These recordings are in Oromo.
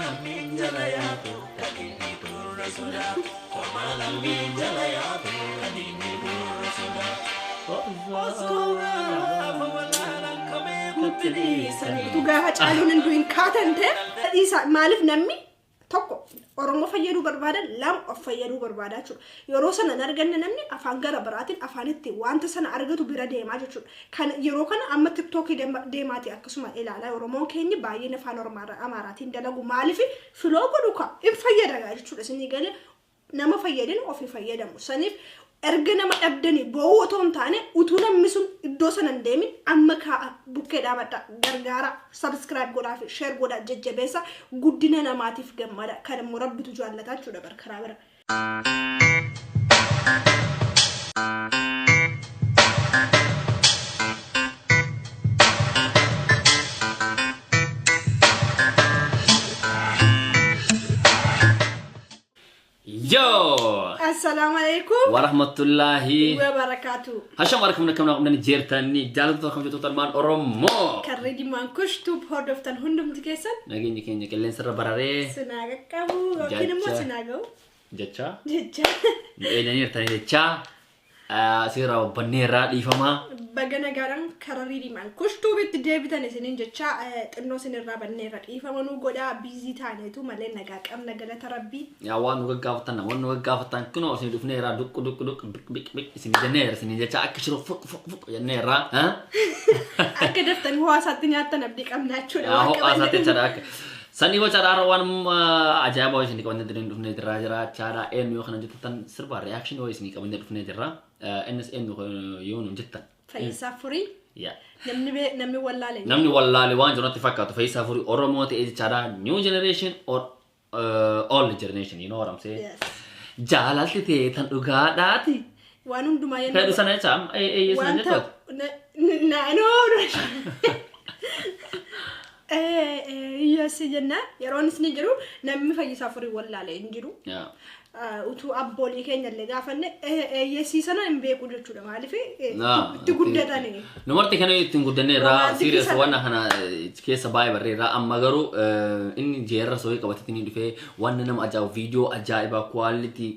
Tu gaafa caaluun hin du'in kaatante isa maaliif namni tokko Oromoo fayyaduu barbaada lama of fayyaduu barbaada jechuudha. Yeroo sana arganne namni afaan gara biraatiin afaanitti wanta sana argatu bira deemaa jechuudha. Kan yeroo kana amma TikTok deemaati akkasuma ilaalaa Oromoon keenya baay'een afaan Amaaraatiin dalagu maaliif filoo godhu ka hin fayyadagaa jechuudha. Isin galee nama fayyadin ofii fayyadamu. Saniif erga nama dhabdanii boo'uu otoo hin taane utuu namni sun iddoo sana hin deemin amma kaa'a bukkee dhaabadha gargaara subscribe godhaa fi share godhaa jajjabeessa guddina namaatiif gammada kan immoo rabbitu jaallataa jechuudha barkaraa bira. Yo! Assalamualaikum warahmatullahi wabarakatuh. Hasham warahmatullahi wabarakatuh. Jertani jalan kami tutan man Oromo. Karena di mangkus tu hordoftan hundum tikesan. Nagini kenya kelen serra barare. Senaga kamu, kini mau senaga. Jacha. Jacha. Ini jertani jacha. Sira banera di fama. Bagana garang karari di mangkus tu bet debitan esinin jacha tenno sinirra banera di fama nu goda busy tane tu malen naga kam naga tarabi. Ya wan nuga gaftan kuno sini dufnera duk bik sini janer sini jacha akishro fuk ya nera ha. Akadaftan huwa satunya tan abdi kam nachu da. Oh asatnya cara ak. Sani wa cara rawan aja boy sini kawan den dufne jara cara en yo khana jatan serba reaction boy sini kawan dufne jara NSN yonu jatan. Faisa Furi? Yeah. Namni wallale. Namni wallale waan jonatti fakkaatu Faisa Furi Oromoo ta'ee jechaadha new generation or old generation, you know what I'm saying? Yes. Jaalalli ta'e tan dhugaadhaati. Waan hundumaa yenna. Fedhu sana jecha sana jecha. Yes jenna yeroon isni jiru namni Faisa Furi wallale hin jiru. Yeah. Utu abboli keenya illee gaafanne yesiisana hin beeku jechuudha maaliif itti guddatani. Numarti kana ittiin guddanne irraa serious waan kana keessa baay'ee barreera amma garuu inni jeerra soo qabatee ni dhufee waan nama ajaa'ibu video ajaa'iba quality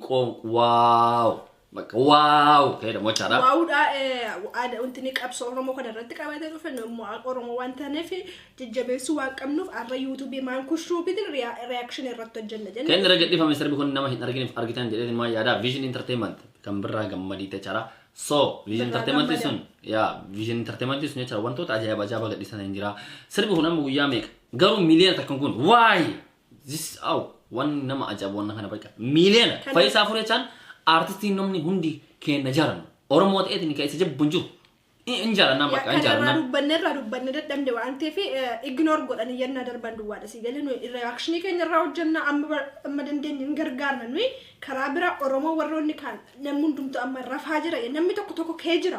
wow. Maka wow kayak mau cara wow ada untuk ni kapsul Oromoo kan ada tiga macam tu fenomen Oromoo wanita nefi jadi suak kamnuf ada YouTube mangkus tu betul reaction erat jenna jenna kan rakyat di family serbi kon nama hargin argitan jadi mau ada Vision Entertainment kan beragam madita cara so Vision Entertainment itu ya Vision Entertainment itu cara wanto tak aja baca di sana injira serbi kon nama ya mek garu miliar tak kon why this one nama aja bukan nama baik miliar Faisa Furi chan artis nomni hundi ke najaran Oromoo ta'e ni kaisa bunju injara nama kan injara radu bener dam de wan TV ignore godan yenna darban duwada si gele no reaction ke nyaraw janna amma den den gargar na nui karabira Oromoo warronni kan namundum to amma rafajira nammi tokko kejira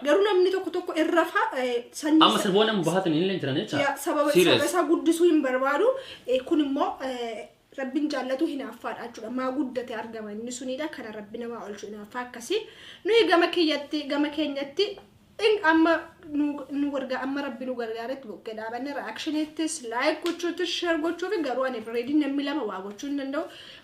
garu namni tokko irrafa sanyi amma serbona mbahat ni len jirane cha ya sababa guddisu himbarbaadu kunimmo Rabbin jallatu hinaaffaadha jechuudha maa guddate argama inni sunidha kana rabbi nama olchu hinaaffaa akkasii nuyi gama keenyatti amma nu warga amma rabbi nu gargaaretti bukkee dhaabanne reactionittis like gochuutis share gochuufi garuu ani ready namni lama waa gochuu hin danda'u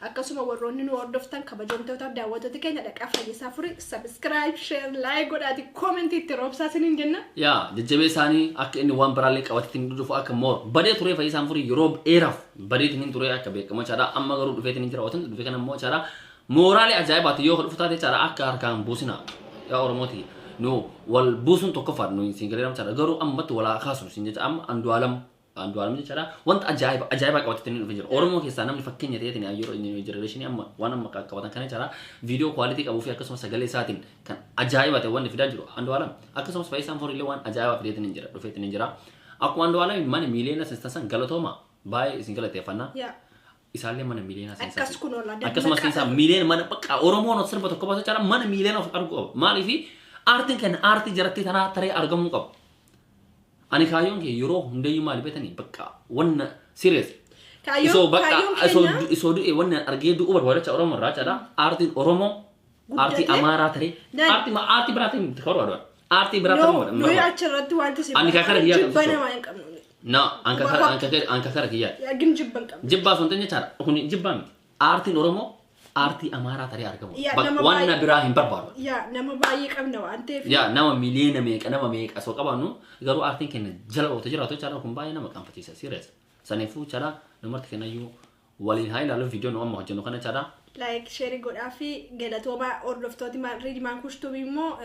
akkasuma warroonni nu hordoftan kabajamtootaaf daawwattoota keenya dhaqaa Fayisaa Furii subscribe share like godhaati comment itti roobsaasiniin jenna yaa jajjabee isaanii akka inni waan biraallee qabateetiin dhufu akka moor badee ture Fayisaan Furii yeroo dheeraaf badeetiin ture akka beekamu chaadha amma garuu dhufeetiin jira watan dhufe kana immoo chaadha mooraalee ajaa'ibaati yoo dhufu taate chaadha akka harkaan buusina yaa Oromooti no wal busun to kofar no single ram cara garu ammat wala khasu sinja am andu alam cara want ajaiba kawatin no video Oromo ke sana fakkinya tete ni ayuro ini generation amma wana maka kawatan kana cara video quality ka bufi akasuma sagale satin kan ajaiba te wanda video jiro andu alam akasuma Faisa Furi le wan ajaiba tete ni jira do fete ni jira aku andu alam mana milena sensasan galotoma bay single te fana ya isalle mana milena sensasan akas kunola akasuma sensasan milena mana paka Oromo no serba to ko cara mana milena of argo malifi arti kan arti jarati tanah tare argamu kau. Ani kayong ke euro hundai yuma lebih tani baka one serious. So baka so du one arge du over wala cara orang raja ada arti Oromo arti Amara tare arti berarti kau ada arti berarti no ya cara tu antu sih. Ani kakak dia. No, anka kara kiyya. Yaa gin jibban qaba. Jibbaa sun tanya cara. Kun jibbaa miti. Aartiin Oromoo aartii amaaraa tarii argamu. Yaa, nama Waan baay'ee- na biraa hin barbaadu. Yaa nama baay'ee qabna waan ta'eef. Yaa nama miliyoona meeqa soo qabaannu garuu aartiin keenya jala oota jiraatu cara kun baay'ee nama qaanfachiisa serious. Saniifuu cara namarti kennayyuu waliin haa ilaalu viidiyoo nu amma hojjennu kana cara. Like share godhaa fi galatooma hordoftooti riidimaan kushtubii immoo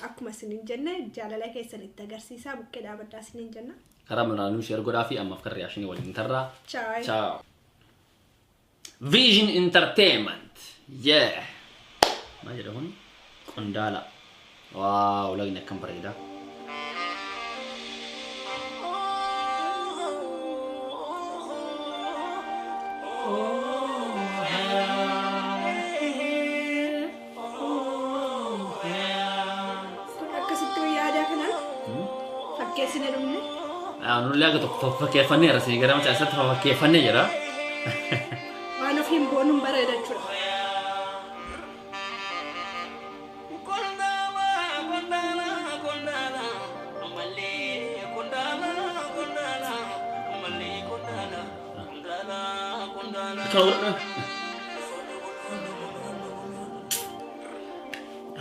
akkuma isiniin jenne jaalala keessan itti agarsiisaa bukkee dhaabaddaa isiniin jenna. Karaa muraanuu share godhaa fi ammaaf kan reakshinii waliin tarraa. Ciao. Ciao. Vision Entertainment. Yeah. Maal jedha kun? Qondaala. Waaw, lagni akkam bareeda. Akkasitti yaadaa kanaan fakkeessine dhumne. Nulli aga tokko fakkeeffanneera si gara macaa isatti fakkeeffannee jira. Waan ofiin boonuun bareeda jechuudha.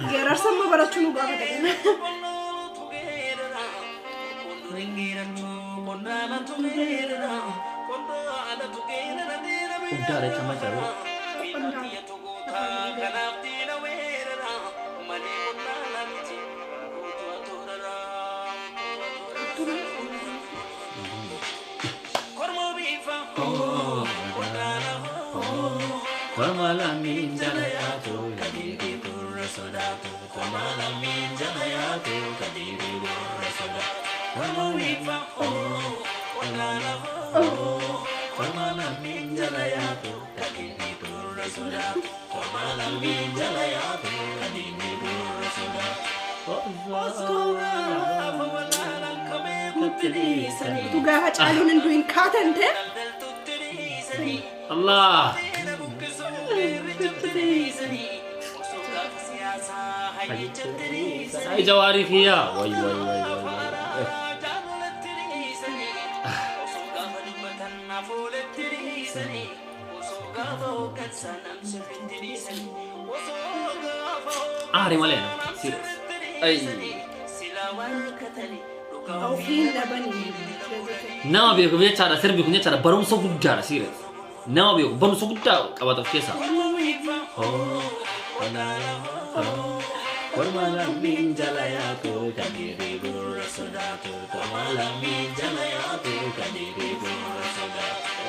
Geerarsa amma barachuu nu gaafata kana. Udah ada sama jaru. Malamin janayatu kadiri burasodatu malamin janayatu kadiri burasodatu malamin janayatu kadiri burasodatu malamin janayatu kadiri burasodatu Tu gaafa caaluun hin du'in kaatan ta'e. Allah Hai jawari kia wai malen serius Ofiin dhabanii. nama beeku cara sirbi punya cara barumsa guddaa serius nama beeku barumsa guddaa qabata keessa Kormalamin jalayatu kadiri burasodatu Kormalamin jalayatu kadiri burasodatu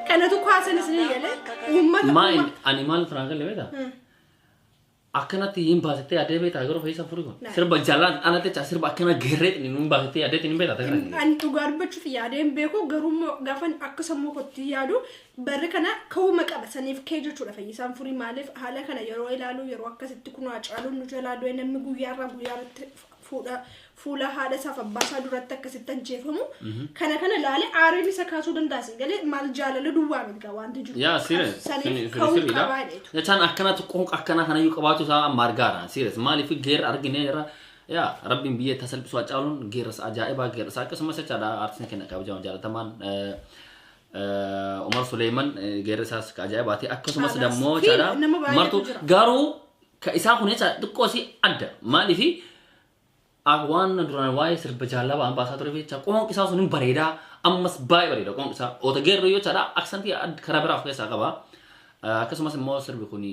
Kanatu kaasan isinii galee uummata Main animal frangal lebeda akkanatti hin baasitee adee beektaa garuu fayyisa furii kun sirba jalaan anatti caa sirba akkana gerreet ni nun baasitee adeetti ni beektaa ta'e ani dhugaa dubbachuuf yaadeen beeku garuu gaafa akka sammuu kootti yaadu barri kana ka'uma qaba saniif kee jechuudha fayyisaan furii maaliif haala kana yeroo ilaalu yeroo akkasitti kun caaluun nu jalaa du'e namni guyyaarraa guyyaarratti fuula haadha isaaf abbaasaa duratti akkasitti ajjeefamu kana laalee aariin isa kaasuu danda'a galee maal jaalala duwwaa miti wanti jiru yaa serious saniif ka'uu qabaa dheetu. Jechaan akkanatti qoonqa akkana kanayyuu qabaatu isaa margaadha serious maaliif geerra argineera yaa rabbiin biyya tasalphisuu caaluun geerras ajaa'ibaa geerras akkasumas jechaadha aartiin kenna kabajaman jaalatamaan Umar Suleiman geerrisaas ajaa'ibaati akkasumas dammoo jechaadha martu garuu ka isaa kun jecha xiqqoo si adda maaliif Akwan duraan waa'ee sirba jaalala baasaa ture jecha qoonqi isaa sun hin bareedaa ammas baay'ee bareeda qoonqi isaa oota geerroo yoo jechaadha aksantii karaa biraa of keessaa qaba akkasumas immoo sirbi kun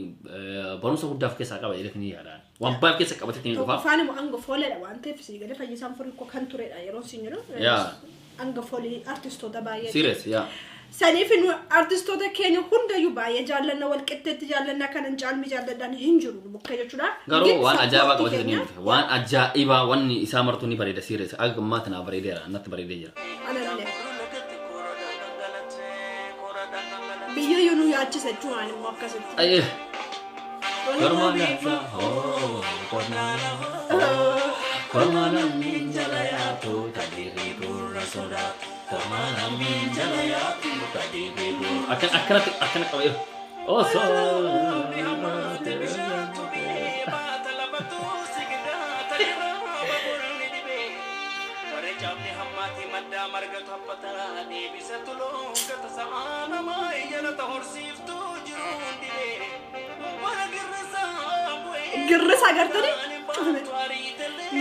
barumsa guddaa of keessaa qaba jedhanii yaadaan waan baay'ee keessa qabatetti ni dhufa. Afaan immoo angafooleedha waan ta'eef si galee fayyisaan furii koo kan turedha yeroo siin jiru. Angafoolee artistoota baay'ee. Serious yaa. Saniif nu artistoota keenya hundayyuu baay'ee jaallanna walqixxeetti jaallanna kanan caalmi jaalladhaan hin jiru bukkee jechuudha. Garuu waan ajaa'ibaa qabatee ni dhufe waan ajaa'ibaa wanni isaa martuu ni bareeda serious akka gammaatti naa bareedeera natti bareedee jira. Anallee. Biyya yoo nu yaachisa jechuudha immoo akkasitti. Kormala oh kormala minjala ya tu kadiri pura soda kormala minjala ya tu kadiri pura akan kau ya oh so Gerres agartani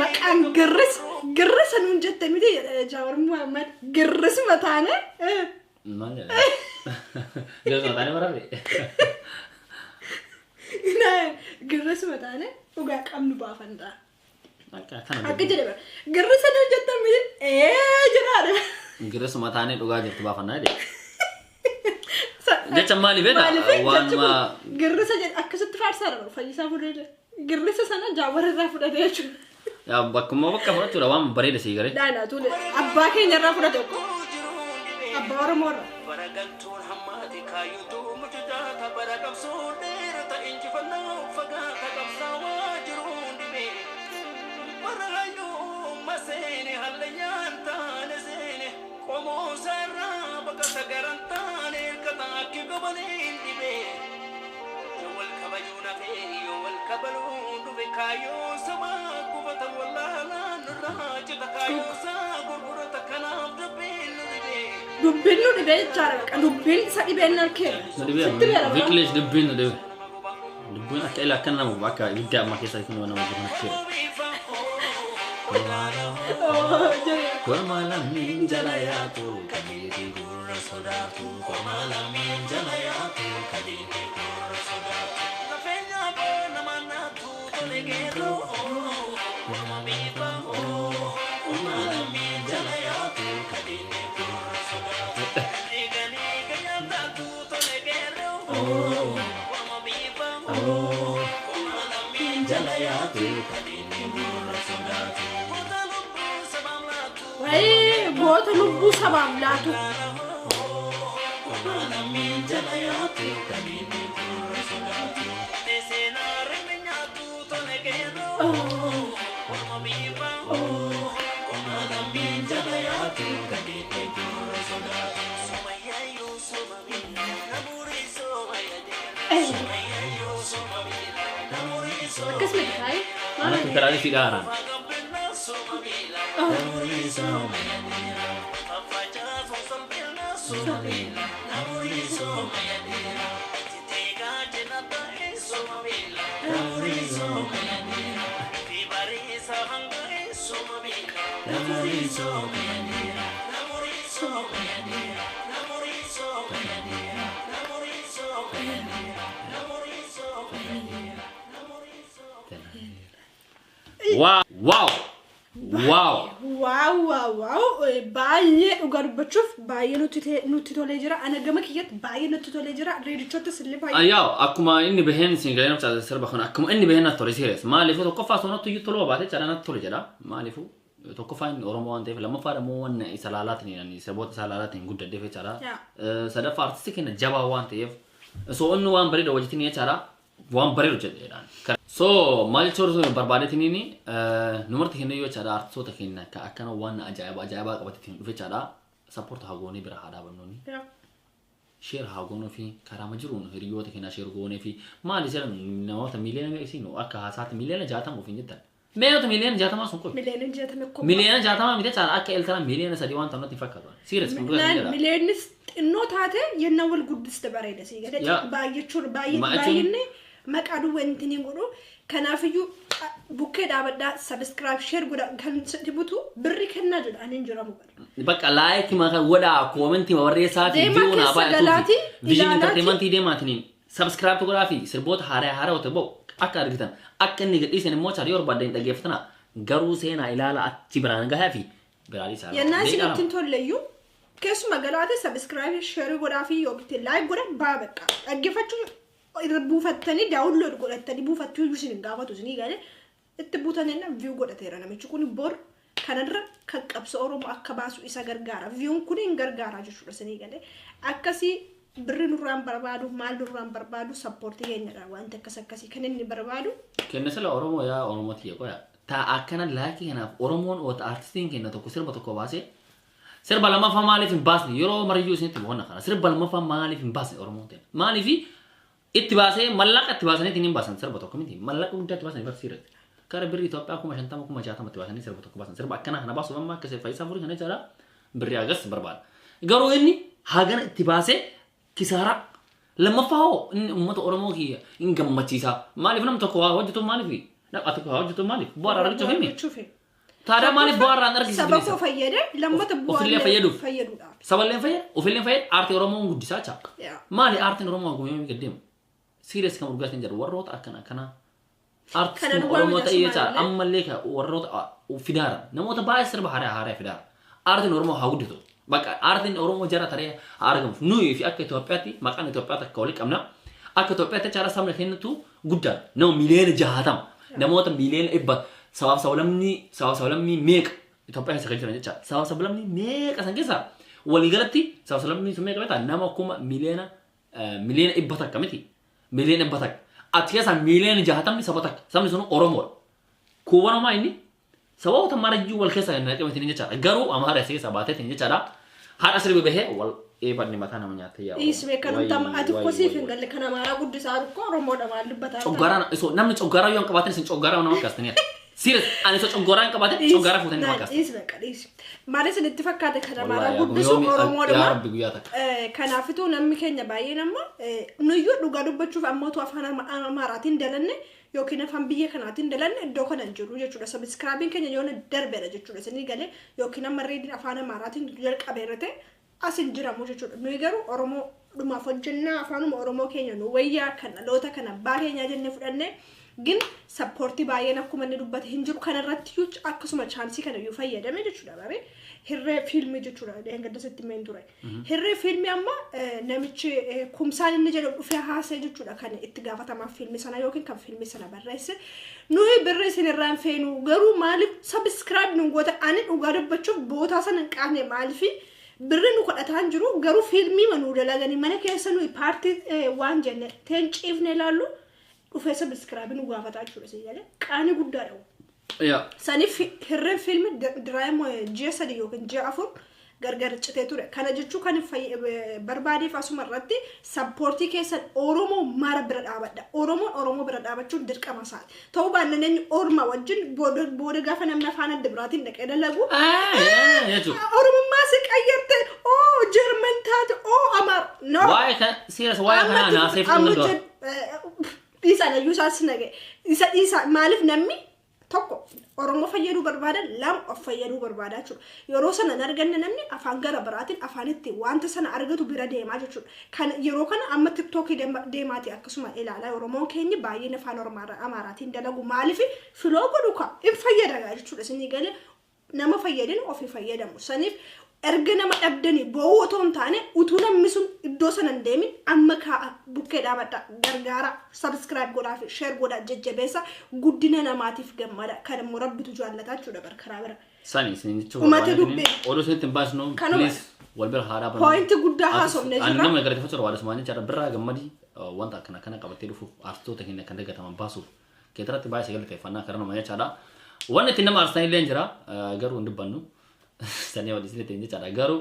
makan gerres anu jette miti Jawar Muhammad gerres matane mana gerres matane berapa nah gerres matane uga kamnu bafanda akka jedhe gerres anu jette miti jedhade gerres matane uga jette bafanda de jecha mali beda wan ma gerres akkasatti faarsara fayyisa fudade gerres sana Jawar irraa fudade jechuudha ya bakkuma bakka fudhatu waan bareeda sii gare daana tule abbaa keenya irraa fudate ko abbaa Oromoo irraa baragantuun hammaati kaayutu mujjata baraqabsuu dheerata injifannoo fagaata qabsaawaa jiruun dhibee barayuu maseene hallayaan taane seene qomoo sarraa baqata garan taane hirkata akki gobaniin dhibee yoo wal kabajuu nafee yoo wal kabaluu dhufe kaayoo sabaa gubata wallaalaan irraa cita kaayoo saa gurgurata kanaaf dubbiin nu dhibee dubbin nu dhibe jechaadha dubbin isa dhibeen narkee English dubbin akka ila kan nama bakka ibidda amma keessa kun nama jiru nakee kormala minjala ya tu kadiri pura soda tu kormala minjala ya tu kadiri pura soda nafenya bona manatu tolegero kormala minjala ya tu kadiri pura soda minjala ya tu kadiri pura soda Wai goota lubbuu sabaaf laatu minjala ya tu kadiri pura soda minjala ya tu kadiri pura soda akkas miti taa'e mana tu kerana sigaran wow baay'ee dhugaa dubbachuuf baay'ee nutti tolee jira ana gama kiyyatti baay'ee nutti tolee jira reedichoottis illee baay'ee ayaa akkuma inni baheen singaleen obsa sirba kana akkuma inni baheen attori seeres maalifu tokkoffaa sonattu yuttoloo baate cadhaan tole jedha maalifu tokkoffaa inni Oromoo waan ta'eef lammaffaa immoo waan isa laalaatiin saboota isa laalaatiin guddaddeef jechaadha sadaffaa artistii keenya jabaa waan ta'eef so inni waan bareeda wajjiin jechaadha waan bareedu jedheedhaan so maal chorso barbaadeetiniini numarti keenya yoo jechaadha artistoota keenya akkana waan ajaa'ibaa qabateetiin dhufe jechaadha support hagoonii bira haa dhaabannooni share hagoonoo fi karaama jiruun hiriyoota keenya share goonee fi maali jedhan namoota miliyoona meeqsiin akka haasaatti miliyoona 60 ofiin jettan meeqatu miliyoona 60 sun qof miliyoona 60 miti jechaadha akka eltara miliyoona 3 waan ta'utti fakkaatu serious kun dhugaa jedha miliyoonni xinnoo taate yenna wal guddiste bareeda sii gada baay'achuun baay'inni maqaa duwwantini godhu kanaafiyyuu bukkee dhaabadhaa subscribe share godha kan dibutu birri kennaa jedha anin jiramu bakka like maka wada comment warreessaa fi video na baay'atu vision entertainment deemaatiniin subscribe to godhaa fi sirboota haaraa wata bo akka argitan akka inni gadhiisan immoo chaari barbaadan dhageeffatana garuu seenaa ilaala achi biraan gahaa fi biraalii isaa yennaa isinitti tolleeyyuu keessuma galaate subscribe share godhaa fi yookiin like godha baabaqqa dhaggeeffachuu buufattanii download godhattanii buufattuu isin gaafatu isin gaale itti buutanina view godhateera namichi kun bor kanarra kan qabsa Oromoo akka baasu isa gargaara viewun kun hin gargaara jechuudha isin gaale akkasi birri nurraan barbaadu maal nurraan barbaadu sappoortii keenyadha wanta akkasii kan inni barbaadu kenna sala oromoo yaa oromooti yaa qoya ta akkana laaki kanaaf oromoon oota artistiin kenna tokko sirba tokko baasee sirba lammaffaa maaliif hin baasne yeroo mariyyuu isinitti boonna kana sirba lammaffaa maaliif hin baasne oromoon ta'e maaliif itti baasee mallaqa itti baasanii hin baasan sirba tokko miti mallaqa guddaa itti baasanii barsiirratti kara birri Itoophiyaa 50 60 itti baasanii sirba tokko baasan sirba akkana kana baasuuf amma akka Faayisaa Furii kana jala birri agas barbaada garuu inni hagana itti baasee kisaara lammaffaa inni uummata oromoo kiyya hin gammachiisa maaliif nam tokko waa hojjetu maaliif dhaqatu waa hojjetu maaliif bu'aa argachuuf himi taada maaliif bu'aa argachuuf sababa fayyade lammata bu'aa fayyadudha saballeen fayyad ofilleen fayyad aartii oromoo guddisaa jira maali aartiin oromoo gumee gaddeemu serious kan urgaatiin jiru warroota akkana aartiin oromoo ta'ee jira ammallee ka warroota fidaara namoota baay'ee sirba haaraa fidaara aartiin oromoo haa gudditu bakka aartiin oromoo jara taree argamu nuyi fi akka Itoophiyaatti maqaan Itoophiyaa takka wali qabna akka Itoophiyaatti cara sabni kennatu guddaa nama miliyoona 60 namoota miliyoona 100 sabab meeqa Itoophiyaa keessa kan jiran jecha sabab meeqa san keessa waliigalatti sabab sun meeqa beektaa nama kuma miliyoona 100 takka miti miliyoona 100 takka ati keessa miliyoona 60 saba takka sabni sun oromoo kuwwanamaa inni sababa marayyuu wal keessa kan naqametin jecha garuu amaara seesa baatetin jecha haadha sirbi bahee wal eebanni mataa nama nyaatee yaa isme kanum ati kosiif hin galle kana maara guddisaa ko oromoodha maal dubbataa coggaraan iso namni coggaraa yoo qabaatan isin coggaraa nama kaastanii serious ani iso coggaraan qabaatan coggaraa fuutanii nama kaastan isme qadis maalis itti fakkaate kana maara guddisu oromoodha yaa rabbi guyyaa takka kanaafituu namni keenya baay'ee nama nuyyuu dhugaa dubbachuuf ammootu afaan amaaraatiin dalanne yookiin afaan biyya kanaatiin dalanne iddoo kana jiru jechuudha subscribe keenya yoo darbeera jechuudha isinii galee yookiin amma reedii afaan amaaraatiin jalqabeerate asin jiramu jechuudha nuyi garuu oromoo dhumaaf hojjennaa afaanuma oromoo keenya nu wayyaa kan dhaloota kana abbaa keenyaa jennee fudhanne gin sappoortii baay'een akkuma inni dubbate hin jiru kanarratti yoo akkasuma chaansii kana yoo fayyadame jechuudha babe hirree fiilmii jechuudha deengaddasitti meen ture hirree fiilmii amma namichi kumsaan inni jedhu dhufee haasee jechuudha kan itti gaafatamaa fiilmii sana yookiin kan fiilmii sana barreesse nuyi birri isinirraan feenu garuu maaliif subscribe nu goota ani dhugaa dubbachuuf bootaa sana hin qaane maaliif birri nu kadhataan jiru garuu fiilmii manuu dalaganii mana keessa nuyi paartii waan jenne teen ciifne ilaallu dhufee subscribe nu gaafataa jechuudha siyaale qaanii guddaadha. Sanif hirreen fiilmi diraayimo ji'a 3 yookiin ji'a 4 gargar citee ture kana jechuu kan barbaadeef asuma irratti sappoortii keessan oromoo mara bira dhaabadha oromoo bira dhaabachuun dirqama isaati ta'uu baannaan inni orma wajjin booda gaafa namni afaan adda biraatiin dhaqee dalagu oromummaa si qayyarte jerman taate amaar no waa'ee kan serious waa'ee kana naasee fudhannoo isa na yuusaas nage isa maaliif namni tokko oromoo fayyaduu barbaadan lama of fayyaduu barbaadaa jechuudha yeroo sana arganne namni afaan gara biraatiin afaanitti wanta sana argatu bira deemaa jechuudha kan yeroo kana amma tiktookii deemaati akkasuma ilaalaa oromoon keenya baay'een afaan amaaraatiin dalagu maaliif filoo godhu ka in fayyadagaa jechuudha isinii galee nama fayyadin ofii fayyadamu saniif erga nama dhabdanii boo'uu otoo hin taane utuu namni sun iddoo sana hin deemin amma kaa'a bukkee dhaabadha gargaara subscribe godhaa fi share godhaa jajjabeessa guddina namaatiif gammada kan immoo rabbitu jaallataa jechuudha barkaraa bira. Sani isin jechuudha oduu isinitti hin baasnu please wal bira haadhaa banuu. Pointi guddaa haasofne jira. Ani nama garateeffachuu barbaada sumaanii jara birraa gammadii wanta akkana qabattee dhufuuf aartitoota keenya kan dagataman baasuuf keetarratti baay'ee sagalteeffannaa karaa nama jechaadha. Wanni ittiin nama aarsan illee jira garuu hin dubbannu. Sani wali sini tenje cara garu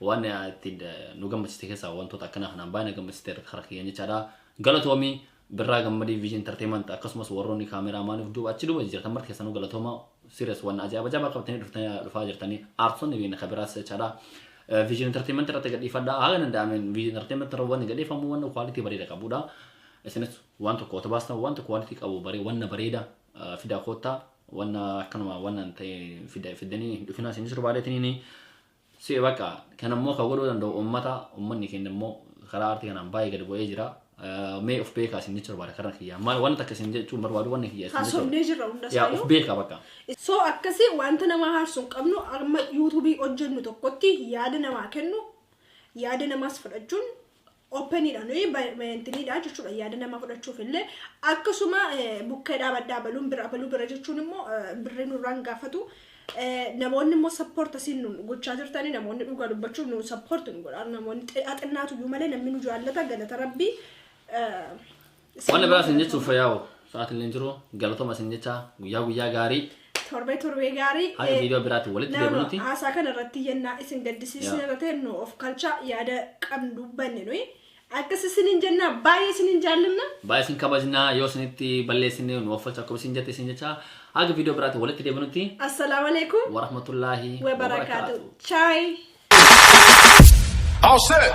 wana tidak nugam mesti kesa wanto tak kena hanam banyak gam mesti terkharaki cara galatomi beragam di Vision Entertainment akasmas waroni kameraman du acidu wajir tamar kesa nu galatoma serius wana aja aja bakal tani rutanya rufajer tani artson ni khabirat secara Vision Entertainment terata gadi fada agan anda amen Vision Entertainment terwan gadi famu wana quality barida kabuda esnes wanto kota basna wanto quality kabu bari wana barida fida kota wana kanuma wana tay fidani dufina sin suru bale tinini si baka kana mo ka godo ndo ummata ummanni kende mo kara arti kana bay gade boye jira may of beka sin suru bale kana kiya mal wana takasin je chumbar wadu wana kiya sin suru nejira unda ya of beka baka so akkasi wanta nama harsun qabnu amma youtube hojjennu tokkotti yaada nama kennu yaada namas fudhachuun openii dha nuyi bayantini dha jechuudha yaada nama fudhachuuf illee akkasuma bukkee dhaabadhaa baluu bira jechuun immoo birri nurraan gaafatu namoonni immoo support asin nu gochaa jirtanii namoonni dhugaa dubbachuuf nu support nu godhan namoonni xinnaatu iyyuu malee namni nu jaallata galata rabbii waan biraa isin jechuuf yaa'u sa'aatiin jiru galatoma isin jecha guyyaa gaarii torbee gaarii viidiyoo biraatti walitti deebinuti haasaa kana irratti yennaa isin gaddisiisne irratti nu of kalchaa yaada qabnu dubbanne nuyi akkas isinin jenna baay'ee isinin jaallanna baay'ee isin kabajnaa yoo isinitti balleessine nu of kalchaa akkuma isin jette isin jecha aga viidiyoo biraatti walitti deebinuti assalaamu alaykum wa rahmatullahi wa barakatuh chai All set.